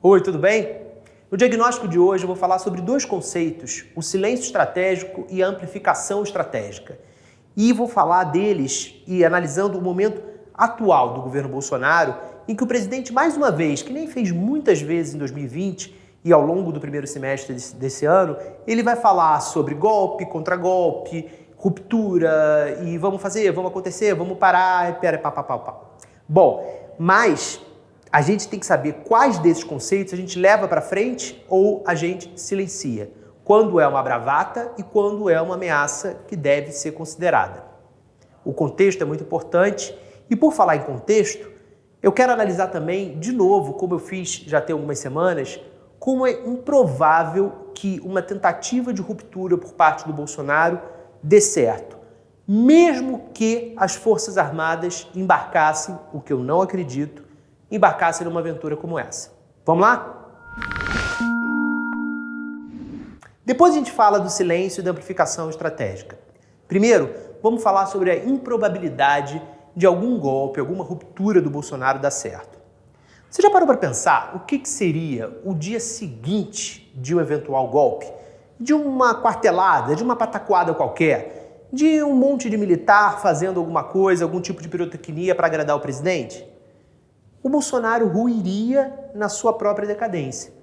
Oi, tudo bem? No diagnóstico de hoje eu vou falar sobre dois conceitos, o silêncio estratégico e a amplificação estratégica. E vou falar deles e analisando o momento atual do governo Bolsonaro, em que o presidente, mais uma vez, que nem fez muitas vezes em 2020 e ao longo do primeiro semestre desse ano, ele vai falar sobre golpe, contragolpe, ruptura e vamos fazer, vamos acontecer, vamos parar, Bom, mas a gente tem que saber quais desses conceitos a gente leva para frente ou a gente silencia. Quando é uma bravata e quando é uma ameaça que deve ser considerada. O contexto é muito importante e, por falar em contexto, eu quero analisar também, de novo, como eu fiz já tem algumas semanas, como é improvável que uma tentativa de ruptura por parte do Bolsonaro dê certo, mesmo que as Forças Armadas embarcassem, o que eu não acredito, embarcassem numa aventura como essa. Vamos lá? Depois a gente fala do silêncio e da amplificação estratégica. Primeiro, vamos falar sobre a improbabilidade de algum golpe, alguma ruptura do Bolsonaro dar certo. Você já parou para pensar o que seria o dia seguinte de um eventual golpe? De uma quartelada, de uma pataquada qualquer, de um monte de militar fazendo alguma coisa, algum tipo de pirotecnia para agradar o presidente? O Bolsonaro ruiria na sua própria decadência.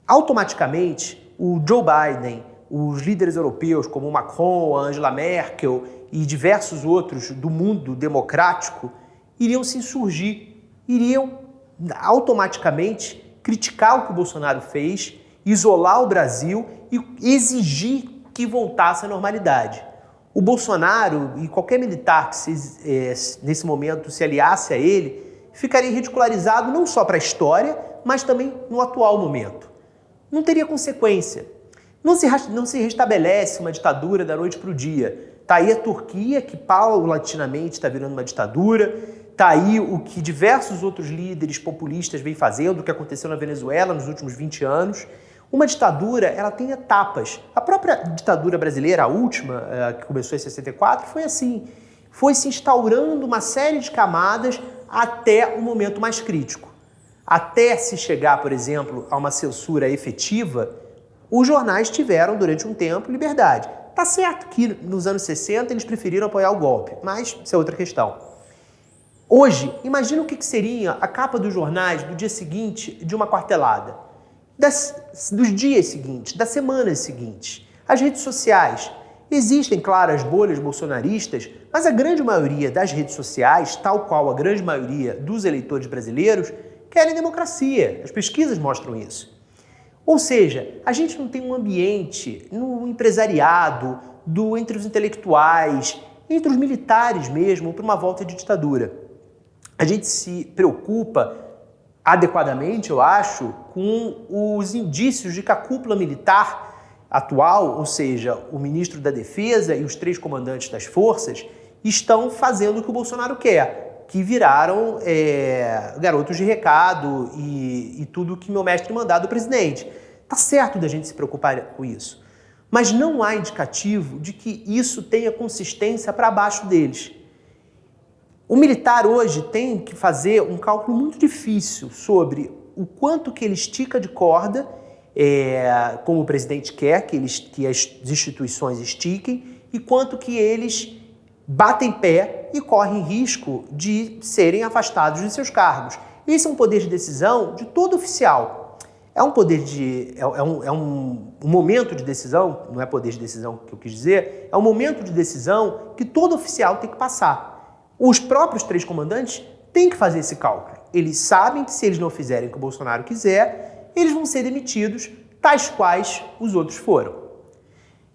Automaticamente, o Joe Biden, os líderes europeus como Macron, a Angela Merkel e diversos outros do mundo democrático iriam se insurgir, iriam automaticamente criticar o que o Bolsonaro fez, isolar o Brasil e exigir que voltasse à normalidade. O Bolsonaro e qualquer militar que nesse momento se aliasse a ele ficaria ridicularizado não só para a história, mas também no atual momento. Não teria consequência. Não se restabelece uma ditadura da noite para o dia. Está aí a Turquia, que paulatinamente está virando uma ditadura. Está aí o que diversos outros líderes populistas vêm fazendo, o que aconteceu na Venezuela nos últimos 20 anos. Uma ditadura, ela tem etapas. A própria ditadura brasileira, a última, que começou em 64, foi assim. Foi se instaurando uma série de camadas até o momento mais crítico. Até se chegar, por exemplo, a uma censura efetiva, os jornais tiveram, durante um tempo, liberdade. Tá certo que nos anos 60 eles preferiram apoiar o golpe, mas isso é outra questão. Hoje, imagina o que seria a capa dos jornais do dia seguinte de uma quartelada. Dos dias seguintes, das semanas seguintes. As redes sociais. Existem, claro, as bolhas bolsonaristas, mas a grande maioria das redes sociais, tal qual a grande maioria dos eleitores brasileiros, querem democracia. As pesquisas mostram isso. Ou seja, a gente não tem um ambiente no empresariado, entre os intelectuais, entre os militares mesmo, para uma volta de ditadura. A gente se preocupa adequadamente, eu acho, com os indícios de que a cúpula militar atual, ou seja, o ministro da Defesa e os 3 comandantes das forças, estão fazendo o que o Bolsonaro quer, que viraram garotos de recado e tudo que meu mestre mandar do presidente. Tá certo da gente se preocupar com isso, mas não há indicativo de que isso tenha consistência para baixo deles. O militar hoje tem que fazer um cálculo muito difícil sobre o quanto que ele estica de corda, como o presidente quer que as instituições estiquem, e quanto que eles batem pé e correm risco de serem afastados de seus cargos. Esse é um poder de decisão de todo oficial. É um momento de decisão, não é poder de decisão que eu quis dizer, é um momento de decisão que todo oficial tem que passar. Os próprios 3 comandantes têm que fazer esse cálculo. Eles sabem que se eles não fizerem o que o Bolsonaro quiser, eles vão ser demitidos, tais quais os outros foram.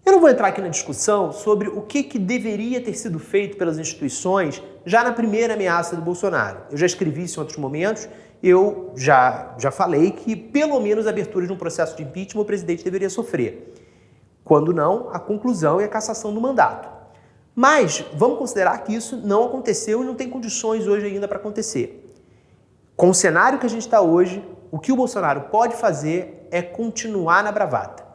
Eu não vou entrar aqui na discussão sobre o que deveria ter sido feito pelas instituições já na primeira ameaça do Bolsonaro. Eu já escrevi isso em outros momentos, eu já falei que pelo menos a abertura de um processo de impeachment o presidente deveria sofrer. Quando não, a conclusão e a cassação do mandato. Mas vamos considerar que isso não aconteceu e não tem condições hoje ainda para acontecer. Com o cenário que a gente está hoje, o que o Bolsonaro pode fazer é continuar na bravata.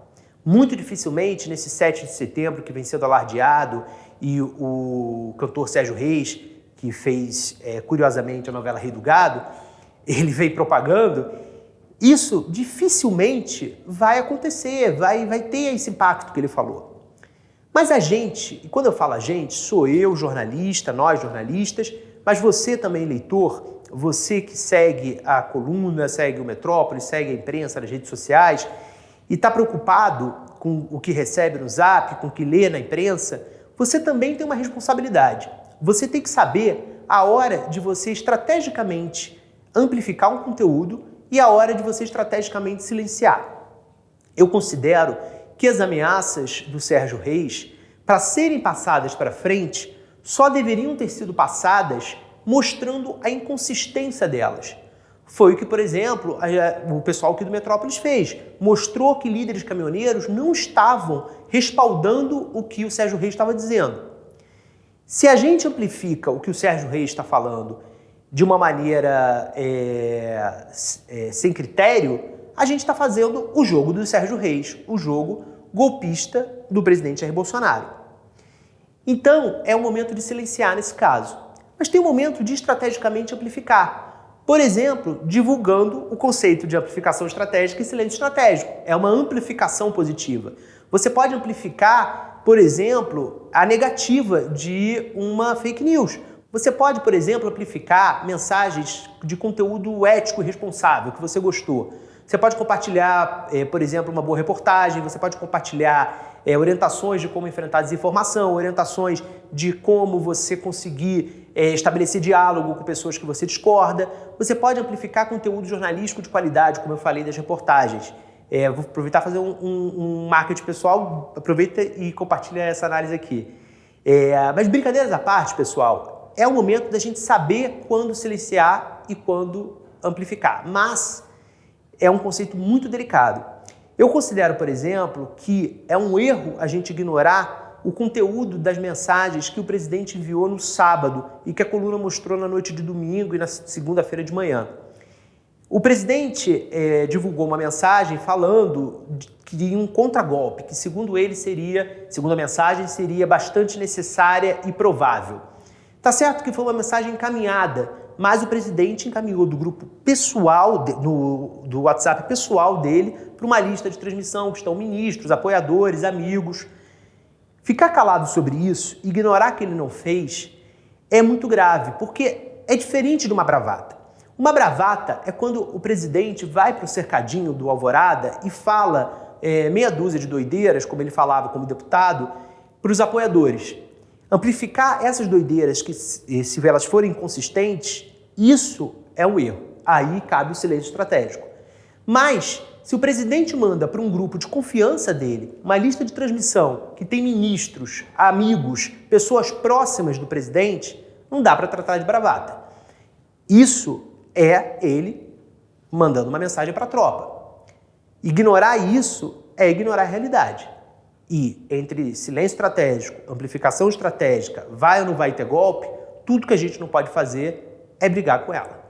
Muito dificilmente, nesse 7 de setembro que vem sendo alardeado, e o cantor Sérgio Reis, que fez, curiosamente, a novela Rei do Gado, ele veio propagando, isso dificilmente vai acontecer, vai ter esse impacto que ele falou. Mas a gente, e quando eu falo a gente, sou eu, jornalista, nós jornalistas, mas você também, leitor, você que segue a coluna, segue o Metrópolis, segue a imprensa nas redes sociais e está preocupado com o que recebe no Zap, com o que lê na imprensa, você também tem uma responsabilidade. Você tem que saber a hora de você estrategicamente amplificar um conteúdo e a hora de você estrategicamente silenciar. Eu considero que as ameaças do Sérgio Reis, para serem passadas para frente, só deveriam ter sido passadas mostrando a inconsistência delas. Foi o que, por exemplo, o pessoal aqui do Metrópolis fez. Mostrou que líderes caminhoneiros não estavam respaldando o que o Sérgio Reis estava dizendo. Se a gente amplifica o que o Sérgio Reis está falando de uma maneira sem critério, a gente está fazendo o jogo do Sérgio Reis, o jogo golpista do presidente Jair Bolsonaro. Então, é o momento de silenciar nesse caso. Mas tem o momento de estrategicamente amplificar. Por exemplo, divulgando o conceito de amplificação estratégica e silêncio estratégico. É uma amplificação positiva. Você pode amplificar, por exemplo, a negativa de uma fake news. Você pode, por exemplo, amplificar mensagens de conteúdo ético e responsável que você gostou. Você pode compartilhar, por exemplo, uma boa reportagem, você pode compartilhar orientações de como enfrentar a desinformação, orientações de como você conseguir estabelecer diálogo com pessoas que você discorda. Você pode amplificar conteúdo jornalístico de qualidade, como eu falei das reportagens. Vou aproveitar e fazer um marketing pessoal, aproveita e compartilha essa análise aqui. Mas brincadeiras à parte, pessoal, é o momento da gente saber quando silenciar e quando amplificar. Mas é um conceito muito delicado. Eu considero, por exemplo, que é um erro a gente ignorar o conteúdo das mensagens que o presidente enviou no sábado e que a coluna mostrou na noite de domingo e na segunda-feira de manhã. O presidente divulgou uma mensagem falando que um contragolpe, que segundo a mensagem, seria bastante necessária e provável. Tá certo que foi uma mensagem encaminhada, mas o presidente encaminhou do grupo pessoal, do WhatsApp pessoal dele, para uma lista de transmissão, que estão ministros, apoiadores, amigos. Ficar calado sobre isso, ignorar que ele não fez, é muito grave, porque é diferente de uma bravata. Uma bravata é quando o presidente vai para o cercadinho do Alvorada e fala meia dúzia de doideiras, como ele falava como deputado, para os apoiadores. Amplificar essas doideiras, que se elas forem inconsistentes, isso é um erro. Aí cabe o silêncio estratégico. Mas, se o presidente manda para um grupo de confiança dele uma lista de transmissão que tem ministros, amigos, pessoas próximas do presidente, não dá para tratar de bravata. Isso é ele mandando uma mensagem para a tropa. Ignorar isso é ignorar a realidade. E entre silêncio estratégico, amplificação estratégica, vai ou não vai ter golpe, tudo que a gente não pode fazer é brigar com ela.